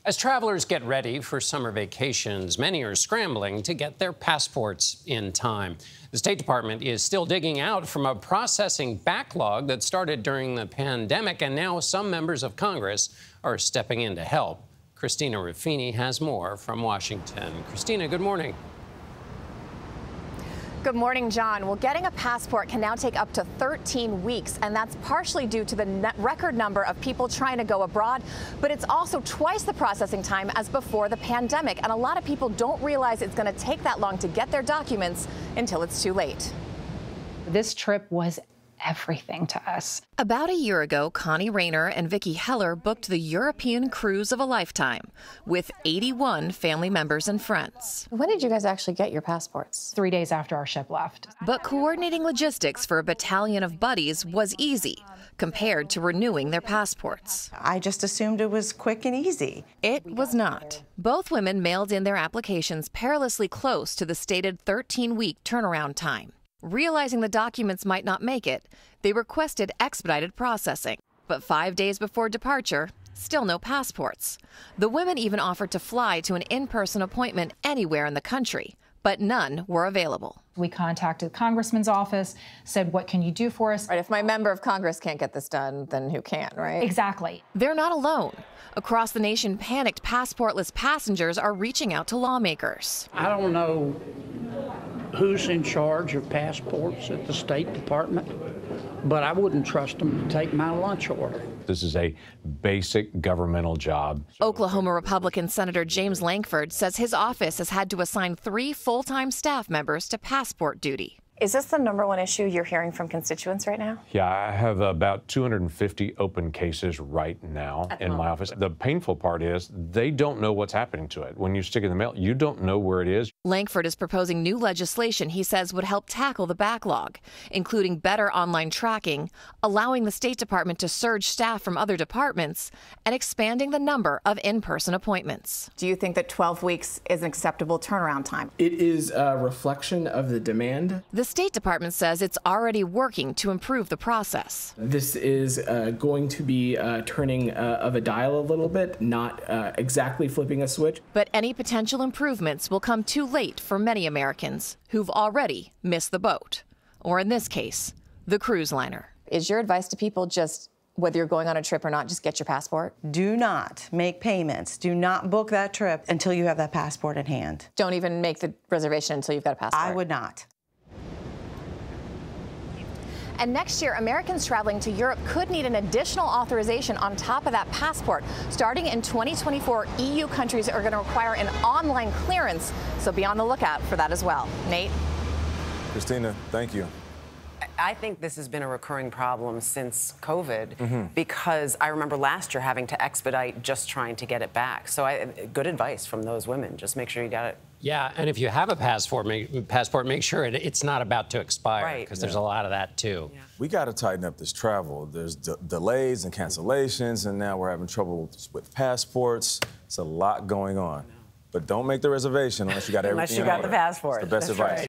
As travelers get ready for summer vacations, many are scrambling to get their passports in time. The State Department is still digging out from a processing backlog that started during the pandemic, and now some members of Congress are stepping in to help. Christina Ruffini has more from Washington. Christina, good morning. Good morning, John. Well, getting a passport can now take up to 13 weeks, and that's partially due to the record number of people trying to go abroad, but it's also twice the processing time as before the pandemic, and a lot of people don't realize it's going to take that long to get their documents until it's too late. This trip was everything to us. About a year ago, Connie Rayner and Vicki Heller booked the European cruise of a lifetime with 81 family members and friends. When did you guys actually get your passports? 3 days after our ship left. But coordinating logistics for a battalion of buddies was easy compared to renewing their passports. I just assumed it was quick and easy. It was not. Both women mailed in their applications perilously close to the stated 13-week turnaround time. Realizing the documents might not make it, they requested expedited processing. But 5 days before departure, still no passports. The women even offered to fly to an in-person appointment anywhere in the country, but none were available. We contacted the Congressman's office, said, what can you do for us? Right, if my member of Congress can't get this done, then who can, right? Exactly. They're not alone. Across the nation, panicked passportless passengers are reaching out to lawmakers. I don't know who's in charge of passports at the State Department, but I wouldn't trust them to take my lunch order. This is a basic governmental job. Oklahoma Republican Senator James Lankford says his office has had to assign 3 full-time staff members to passport duty. Is this the #1 issue you're hearing from constituents right now? Yeah, I have about 250 open cases right now in my office. The painful part is they don't know what's happening to it. When you stick it in the mail, you don't know where it is. Lankford is proposing new legislation he says would help tackle the backlog, including better online tracking, allowing the State Department to surge staff from other departments, and expanding the number of in-person appointments. Do you think that 12 weeks is an acceptable turnaround time? It is a reflection of the demand. The State Department says it's already working to improve the process. This is going to be turning of a dial a little bit, not exactly flipping a switch. But any potential improvements will come too late for many Americans who've already missed the boat, or in this case, the cruise liner. Is your advice to people just, whether you're going on a trip or not, just get your passport? Do not make payments. Do not book that trip until you have that passport in hand. Don't even make the reservation until you've got a passport? I would not. And next year, Americans traveling to Europe could need an additional authorization on top of that passport. Starting in 2024, EU countries are going to require an online clearance, so be on the lookout for that as well. Nate? Christina, thank you. I think this has been a recurring problem since COVID, because I remember last year having to expedite just trying to get it back. So good advice from those women. Just make sure you got it. Yeah, and if you have a passport, make sure it's not about to expire, because there's a lot of that, too. Yeah. We got to tighten up this travel. There's delays and cancellations, and now we're having trouble with passports. It's a lot going on. But don't make the reservation unless you got everything Unless you got the passport. It's the best advice. Right.